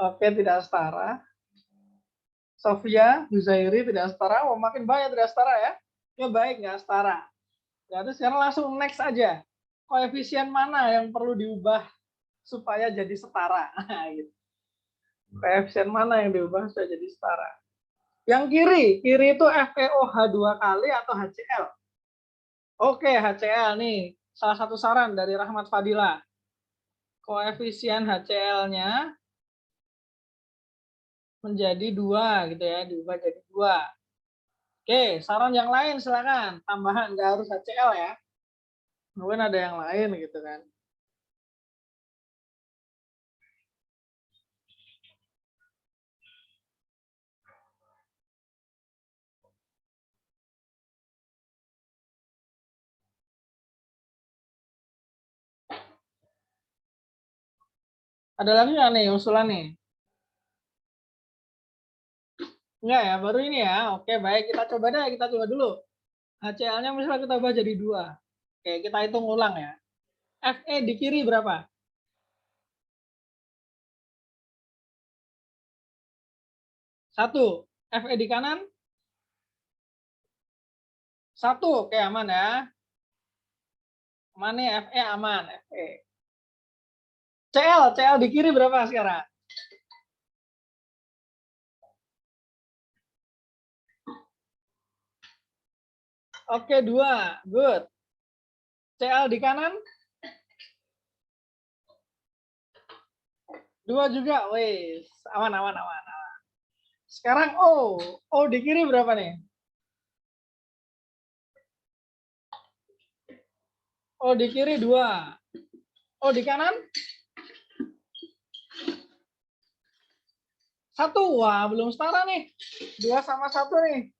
Oke, tidak setara. Sofia, Huzairi tidak setara. Oh, makin banyak tidak setara ya. Ya baik, nggak setara. Berarti sekarang langsung next aja. Koefisien mana yang perlu diubah supaya jadi setara? Gitu. Koefisien mana yang diubah supaya jadi setara? Yang kiri itu FeOH 2 kali atau HCl? Oke, HCl nih. Salah satu saran dari Rahmat Fadila. Koefisien HCl-nya menjadi 2 gitu ya, diubah jadi 2. Oke, saran yang lain silakan. Tambahan, nggak harus HCl ya. Mungkin ada yang lain gitu kan. Ada lagi nggak nih usulan nih? Enggak ya, baru ini ya. Oke, baik. Kita coba deh, kita coba dulu. HCl-nya misalnya kita ubah jadi 2. Oke, kita hitung ulang ya. Fe di kiri berapa? 1. Fe di kanan? 1. Oke, aman ya. Aman nih, Fe aman. Fe. CL di kiri berapa sekarang? Oke, 2. Good. CL di kanan? 2 juga. Wes, aman, aman, aman. Sekarang O. O di kiri berapa nih? O di kiri 2. O di kanan? 1. Wah, belum setara nih. 2 sama 1 nih.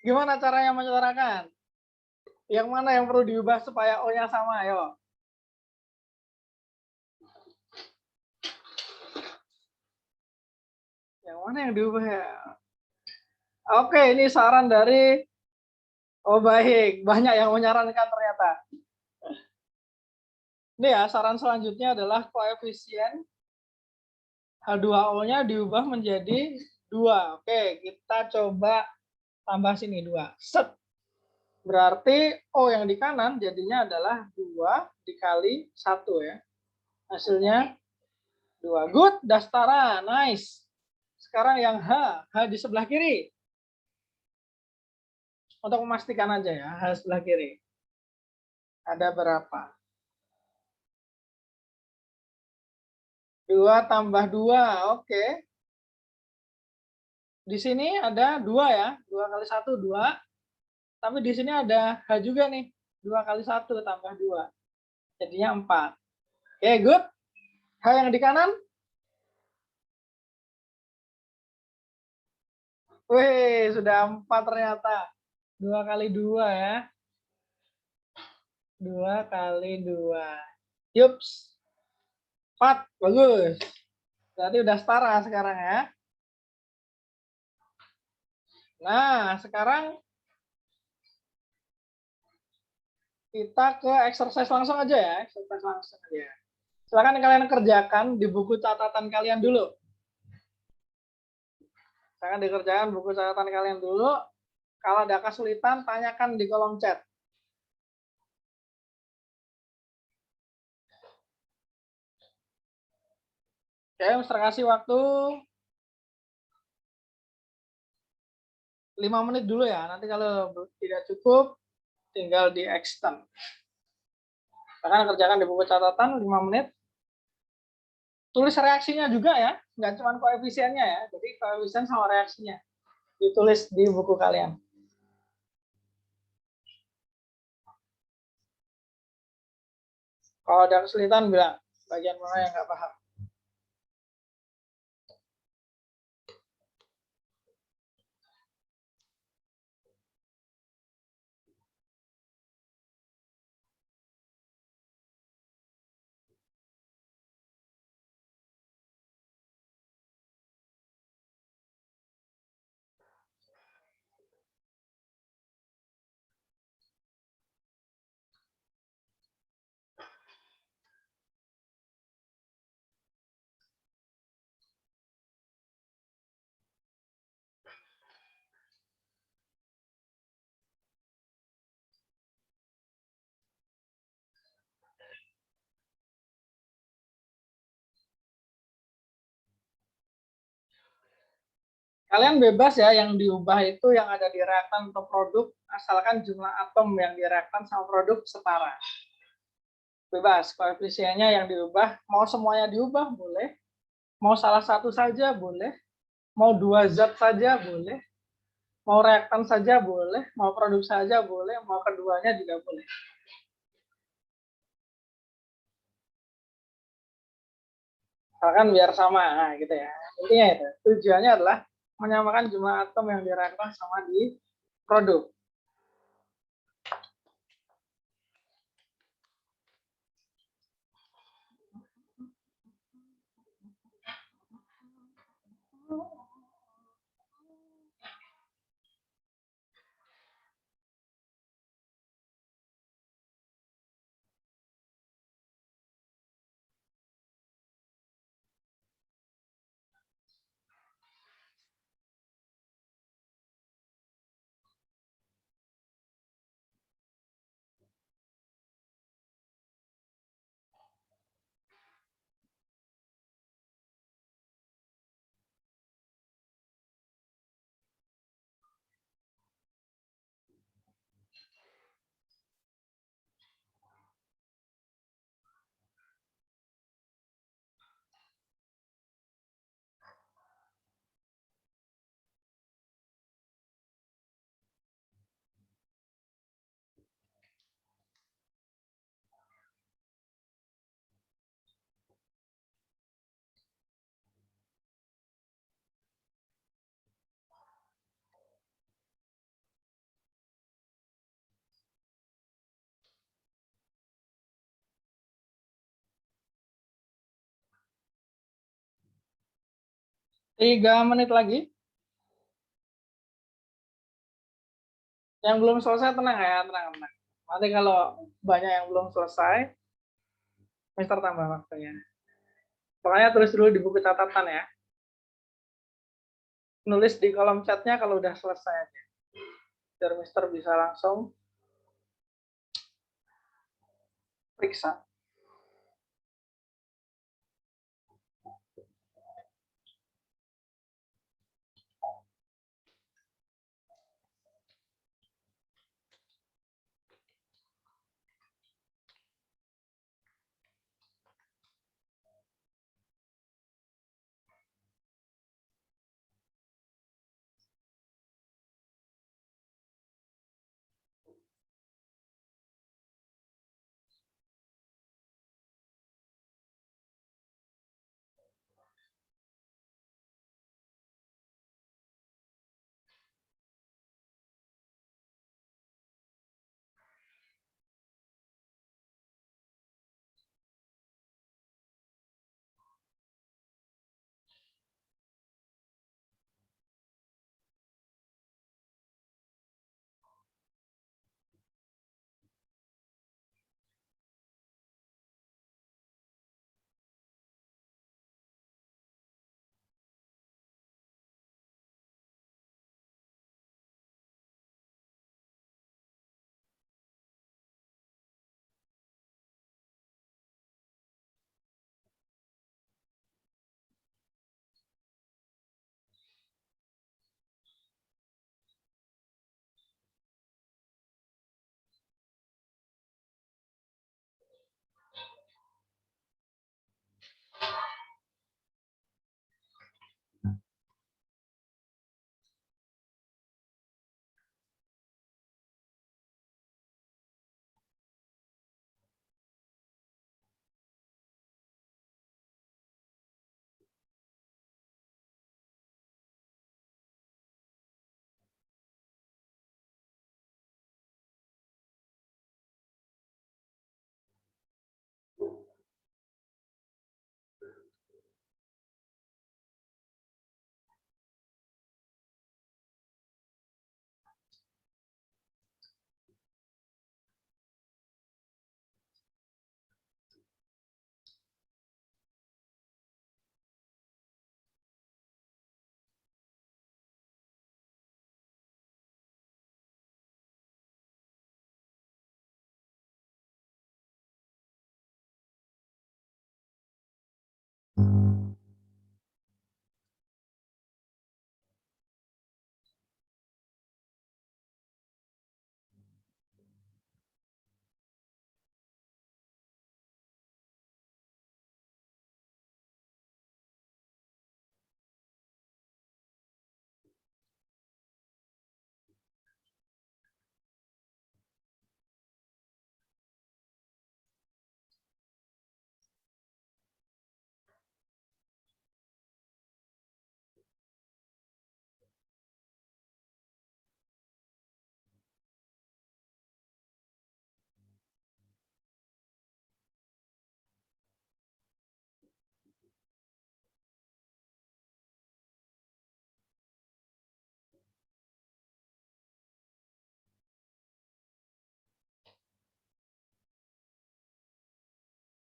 Gimana caranya menyetarakan? Yang mana yang perlu diubah supaya O-nya sama? Ayo. Yang mana yang diubah ya? Oke, ini saran dari... Oh baik, banyak yang menyarankan ternyata. Ini ya, saran selanjutnya adalah koefisien H2O-nya diubah menjadi 2. Oke, kita coba tambah sini 2. Set. Berarti O yang di kanan jadinya adalah 2 dikali 1 ya. Hasilnya 2. Good, Dastara. Nice. Sekarang yang H di sebelah kiri. Untuk memastikan aja ya, H sebelah kiri. Ada berapa? 2 tambah 2, oke. Di sini ada 2 ya, 2 kali 1, 2. Tapi di sini ada H juga nih, 2 kali 1 tambah 2. Jadinya 4. Oke, good. H yang di kanan. Wih, sudah 4 ternyata. 2 kali 2 ya. 2 kali 2. Yups. 4, bagus. Berarti udah setara sekarang ya. Nah, sekarang kita ke exercise langsung aja ya. Exercise langsung aja. Silakan kalian kerjakan di buku catatan kalian dulu. Silakan dikerjakan buku catatan kalian dulu. Kalau ada kesulitan, tanyakan di kolom chat. Oke, Mister kasih waktu 5 menit dulu ya. Nanti kalau tidak cukup, tinggal di extend. Silakan kerjakan di buku catatan 5 menit. Tulis reaksinya juga ya, nggak cuma koefisiennya ya. Jadi koefisien sama reaksinya ditulis di buku kalian. Kalau ada kesulitan, bilang bagian mana yang nggak paham. Kalian bebas ya, yang diubah itu yang ada di reaktan atau produk, asalkan jumlah atom yang di reaktan sama produk setara. Bebas, koefisiennya yang diubah, mau semuanya diubah boleh, mau salah satu saja boleh, mau 2 zat saja boleh, mau reaktan saja boleh, mau produk saja boleh, mau keduanya juga boleh. Asalkan biar sama, nah, gitu ya. Intinya itu, tujuannya adalah menyamakan jumlah atom yang di reaktan sama di produk. Tiga menit lagi. Yang belum selesai tenang ya, tenang. Nanti kalau banyak yang belum selesai, Mister tambah waktunya. Makanya tulis dulu di buku catatan ya. Nulis di kolom chatnya kalau udah selesai aja. Biar Mister bisa langsung periksa.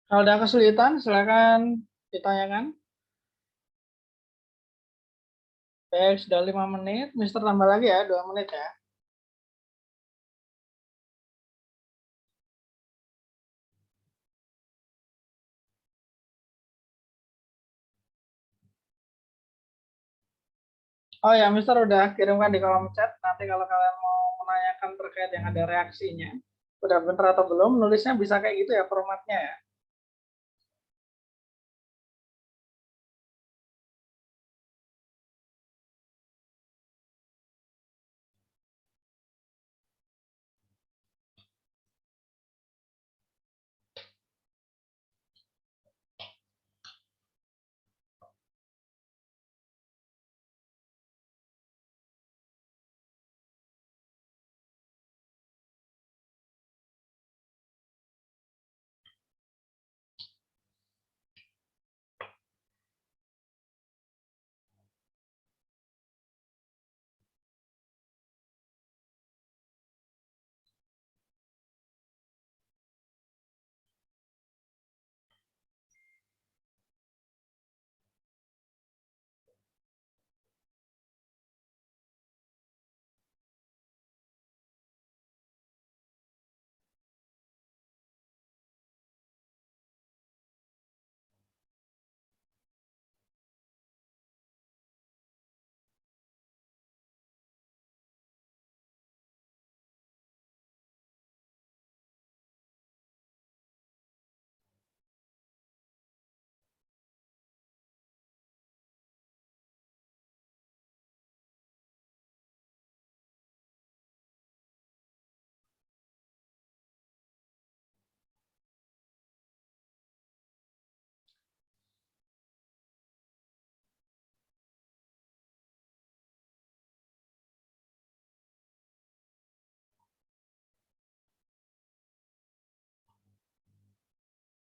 Kalau ada kesulitan, silakan ditanyakan. Oke, sudah 5 menit. Mister tambah lagi ya, 2 menit ya. Oh ya, Mister udah kirimkan di kolom chat. Nanti kalau kalian mau menanyakan terkait yang ada reaksinya, udah bener atau belum, nulisnya bisa kayak gitu ya formatnya ya.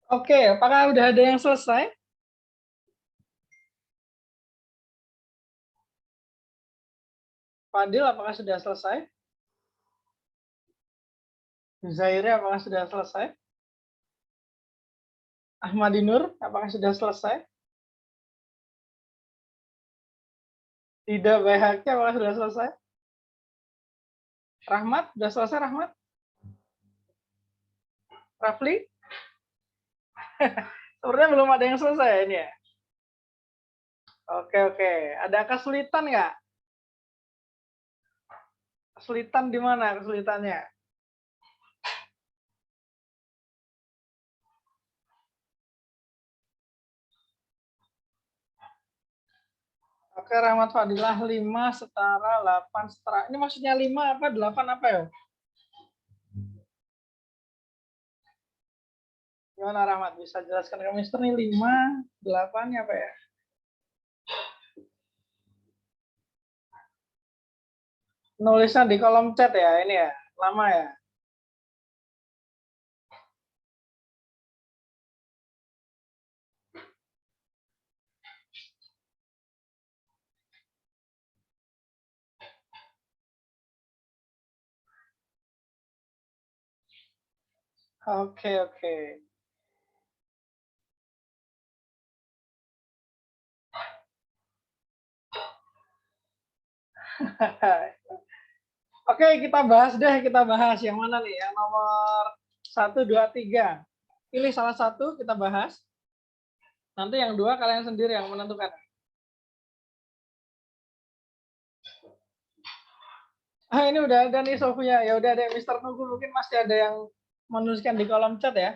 Oke, apakah udah ada yang selesai? Fadil, apakah sudah selesai? Zaire, apakah sudah selesai? Ahmadinur, apakah sudah selesai? Tidak Baihaqi, apakah sudah selesai? Rahmat, sudah selesai Rahmat? Rafli? Sepertinya belum ada yang selesai ini ya. Oke, oke. Ada kesulitan nggak? Kesulitan di mana kesulitannya? Oke, Rahmat Fadilah 5 setara 8 setara. Ini maksudnya 5 apa 8 apa ya? Gimana Rahmat? Bisa jelaskan ke Mister nih 5, 8 apa ya? Nulisnya di kolom chat ya, ini ya. Lama ya. Oke, oke. Oke, kita bahas deh, kita bahas yang mana nih? Yang nomor 1, 2, 3. Pilih salah satu, kita bahas. Nanti yang dua kalian sendiri yang menentukan. Ini udah ada nih Sofia. Ya udah deh, Mister tunggu, mungkin masih ada yang menuliskan di kolom chat ya.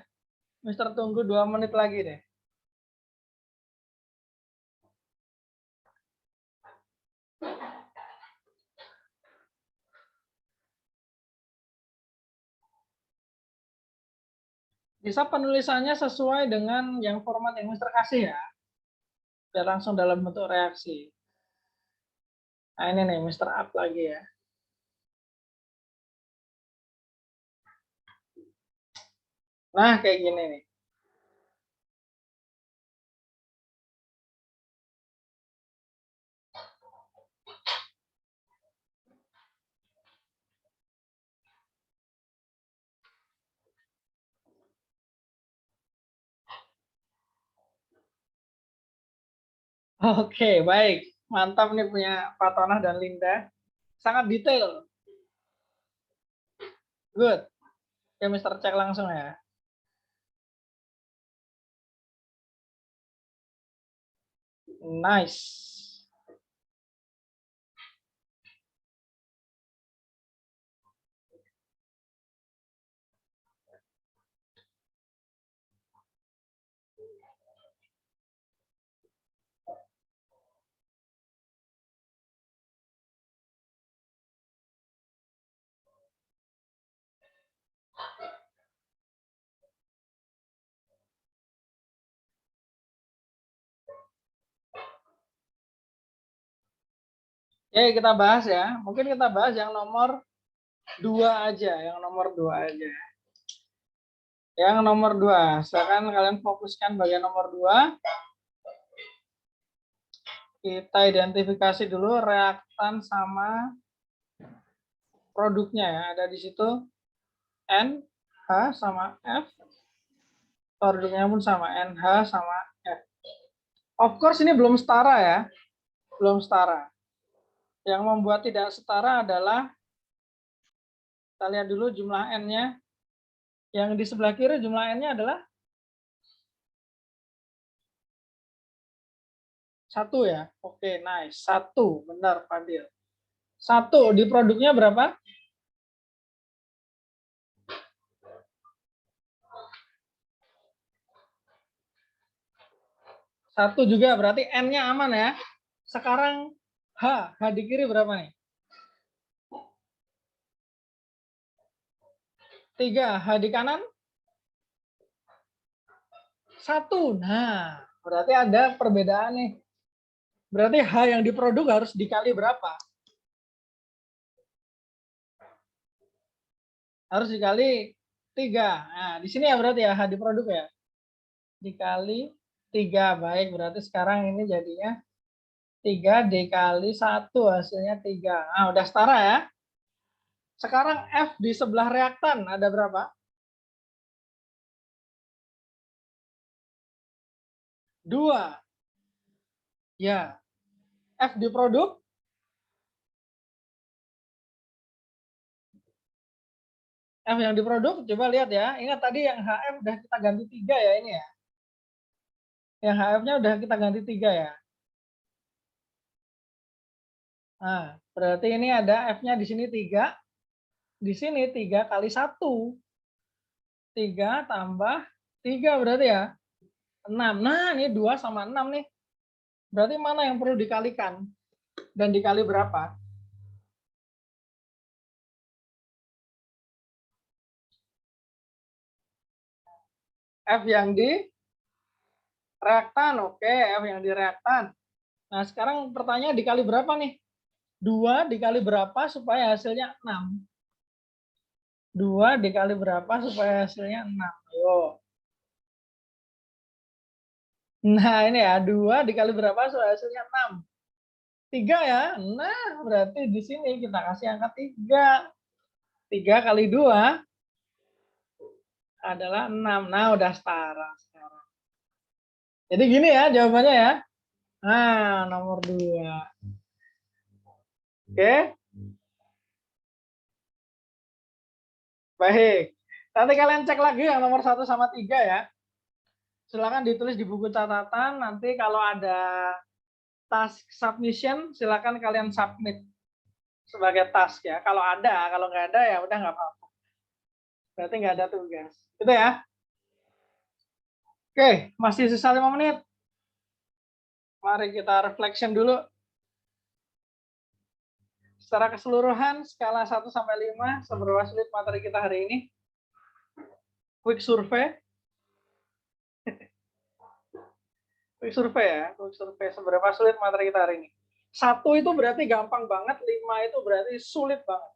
Mister tunggu 2 menit lagi deh. Bisa penulisannya sesuai dengan yang format yang Mister kasih ya. Biar langsung dalam bentuk reaksi. Nah ini nih, Mister up lagi ya. Nah, kayak gini nih. Oke, baik. Mantap nih punya Pak Tonah dan Linda. Sangat detail. Good. Oke, Mister cek langsung ya. Nice. Oke, kita bahas ya. Mungkin kita bahas yang nomor 2 aja. Yang nomor 2 aja. Yang nomor 2. Silakan kalian fokuskan bagian nomor 2. Kita identifikasi dulu reaktan sama produknya ya. Ada di situ N, H sama F. Produknya pun sama NH sama F. Of course ini belum setara ya. Belum setara. Yang membuat tidak setara adalah, kita lihat dulu jumlah N-nya. Yang di sebelah kiri jumlah N-nya adalah 1 ya. Oke, nice. 1, benar Fadil. 1, di produknya berapa? 1 juga, berarti N-nya aman ya. Sekarang H di kiri berapa nih? 3, H di kanan? 1. Nah, berarti ada perbedaan nih. Berarti H yang diproduk harus dikali berapa? Harus dikali 3. Nah, di sini ya berarti ya H diproduk ya. dikali 3. Baik, berarti sekarang ini jadinya 3 dikali 1, hasilnya 3. Nah, udah setara ya. Sekarang F di sebelah reaktan ada berapa? 2. Ya. F di produk? F yang di produk, coba lihat ya. Ingat tadi yang HF udah kita ganti 3 ya ini ya. Yang HF-nya udah kita ganti 3 ya. Nah, berarti ini ada F-nya di sini 3. Di sini 3 kali 1. 3 tambah 3 berarti ya. 6. Nah, ini 2 sama 6 nih. Berarti mana yang perlu dikalikan? Dan dikali berapa? F yang di reaktan. Oke, F yang di reaktan. Nah, sekarang pertanyaan dikali berapa nih? 2 dikali berapa supaya hasilnya 6? 2 dikali berapa supaya hasilnya 6? Ayo. Nah, ini ya, 2 dikali berapa supaya hasilnya 6? 3 ya. Nah, berarti di sini kita kasih angka 3. 3 kali 2 adalah 6. Nah, udah setara sekarang. Jadi gini ya jawabannya ya. Nah, nomor 2. Oke. Baik. Nanti kalian cek lagi yang nomor 1 sama 3 ya. Silakan ditulis di buku catatan. Nanti kalau ada task submission, silakan kalian submit sebagai task ya. Kalau ada, kalau nggak ada ya udah nggak apa-apa. Berarti nggak ada tugas. Gitu ya. Oke, masih sisa 5 menit. Mari kita reflection dulu. Secara keseluruhan, skala 1 sampai 5, seberapa sulit materi kita hari ini? Quick survey. Quick survey ya, quick survey. Seberapa sulit materi kita hari ini? 1 itu berarti gampang banget, 5 itu berarti sulit banget.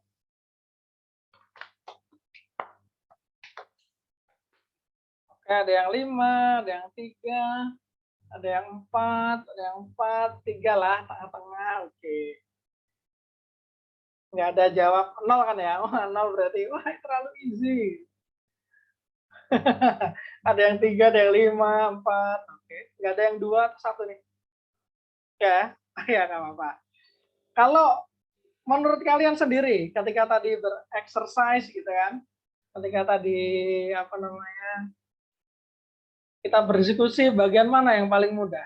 Oke, ada yang 5, ada yang 3, ada yang 4, ada yang 4, 3 lah, tengah-tengah, oke. Nggak ada jawab 0 kan ya? Wah, 0 berarti, wah terlalu easy. Ada yang 3, ada yang 5, 4, oke. Nggak ada yang 2 atau 1 nih? Ya, ya nggak apa-apa. Kalau menurut kalian sendiri, ketika tadi berexercise gitu kan, ketika tadi apa namanya kita berdiskusi, bagian mana yang paling mudah?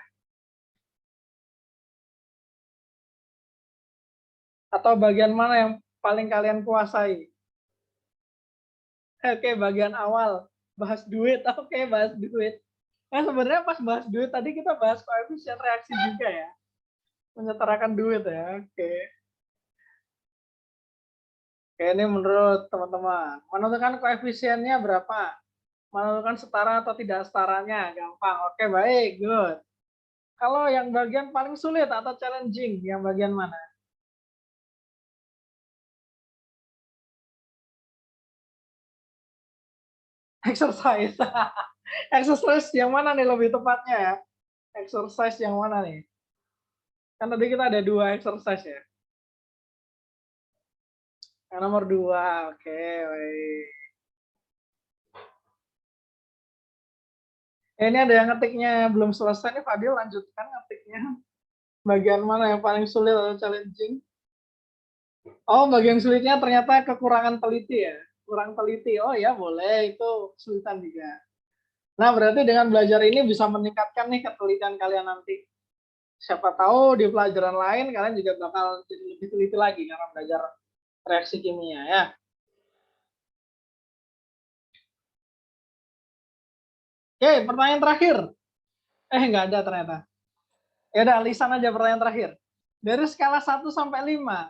Atau bagian mana yang paling kalian kuasai? Oke, bagian awal bahas duit. Oke, bahas duit. Nah, sebenarnya pas bahas duit tadi kita bahas koefisien reaksi juga ya, menyetarakan duit ya. Oke. Oke, ini menurut teman-teman. Menentukan koefisiennya berapa? Menentukan setara atau tidak setaranya, gampang. Oke, baik, good. Kalau yang bagian paling sulit atau challenging, yang bagian mana? Exercise. Exercise yang mana nih lebih tepatnya ya? Exercise yang mana nih? Kan tadi kita ada 2 exercise ya. Yang nomor 2, oke, baik. Ini ada yang ngetiknya belum selesai nih, Fadil lanjutkan ngetiknya. Bagian mana yang paling sulit atau challenging? Oh, bagian sulitnya ternyata kekurangan teliti ya. Kurang teliti. Oh ya, boleh, itu kesulitan juga. Nah, berarti dengan belajar ini bisa meningkatkan nih ketelitian kalian nanti. Siapa tahu di pelajaran lain kalian juga bakal jadi lebih teliti lagi karena belajar reaksi kimia ya. Oke, pertanyaan terakhir. Nggak ada ternyata. Ya udah, lisan aja pertanyaan terakhir. Dari skala 1 sampai 5,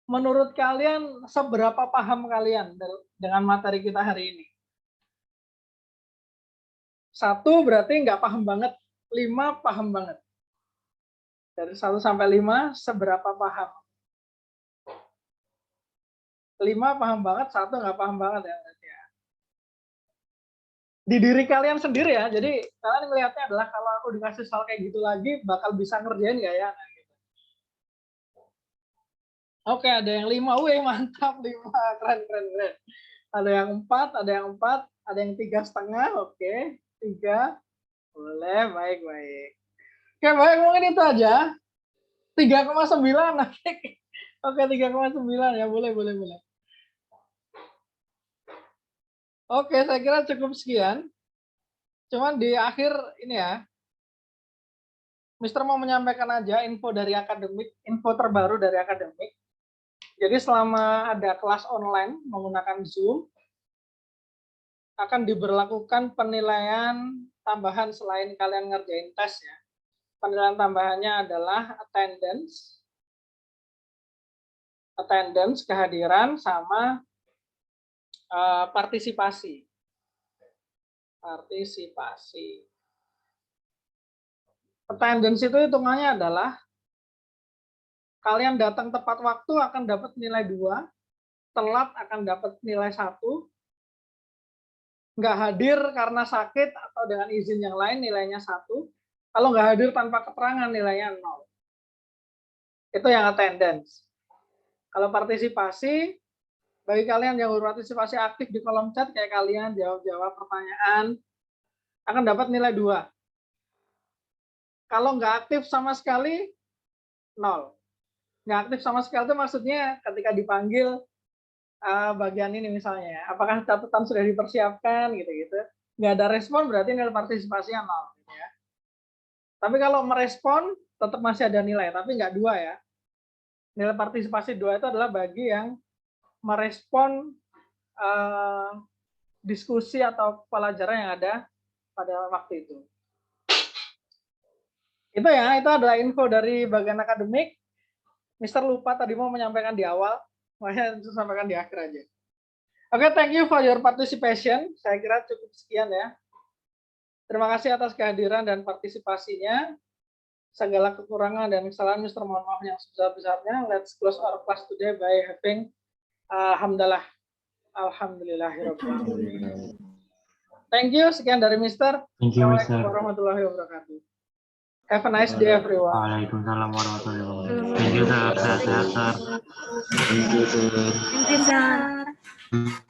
menurut kalian seberapa paham kalian dengan materi kita hari ini? 1 berarti nggak paham banget, 5 paham banget. Dari 1 sampai 5, seberapa paham? 5 paham banget, 1 nggak paham banget ya berarti ya. di diri kalian sendiri ya. Jadi kalian melihatnya adalah kalau aku dikasih soal kayak gitu lagi, bakal bisa ngerjain nggak ya? Nah, gitu. Oke, ada yang 5, wih mantap 5, keren keren keren. Ada yang 4, ada yang 4, ada yang 3,5, oke, 3, boleh, baik baik. Oke baik, mungkin itu aja. 3,9, oke 3,9 ya, boleh boleh boleh. Oke, saya kira cukup sekian. Cuman di akhir ini ya, Mister mau menyampaikan aja info dari akademik, info terbaru dari akademik. Jadi selama ada kelas online menggunakan Zoom, akan diberlakukan penilaian tambahan selain kalian ngerjain tes ya. Penilaian tambahannya adalah attendance, kehadiran, sama partisipasi. Attendance itu hitungannya adalah kalian datang tepat waktu akan dapat nilai 2, telat akan dapat nilai 1, nggak hadir karena sakit atau dengan izin yang lain nilainya 1, kalau nggak hadir tanpa keterangan nilainya 0. Itu yang attendance. Kalau partisipasi, bagi kalian yang berpartisipasi aktif di kolom chat kayak kalian jawab-jawab pertanyaan, akan dapat nilai 2. Kalau nggak aktif sama sekali, 0. Nggak aktif sama sekali itu maksudnya ketika dipanggil bagian ini misalnya, apakah catatan sudah dipersiapkan gitu-gitu. Nggak ada respon berarti nilai partisipasinya 0. Gitu ya. Tapi kalau merespon, tetap masih ada nilai, tapi nggak 2 ya. Nilai partisipasi 2 itu adalah bagi yang merespon diskusi atau pelajaran yang ada pada waktu itu. Itu ya, itu adalah info dari bagian akademik. Mister lupa tadi mau menyampaikan di awal, makanya sampaikan di akhir aja. Oke, thank you for your participation. Saya kira cukup sekian ya. Terima kasih atas kehadiran dan partisipasinya. Segala kekurangan dan kesalahan Mister mohon maaf yang sebesar-besarnya. Let's close our class today by having alhamdulillah. Alhamdulillahirobbilalamin. Thank you, sekian dari Mister. Thank you, Mister. Assalamualaikum warahmatullahi wabarakatuh. Have a nice day, everyone. Waalaikumsalam warahmatullahi wabarakatuh. Thank you, Sir. Sehat-sehat, Sir. Thank you, Sir.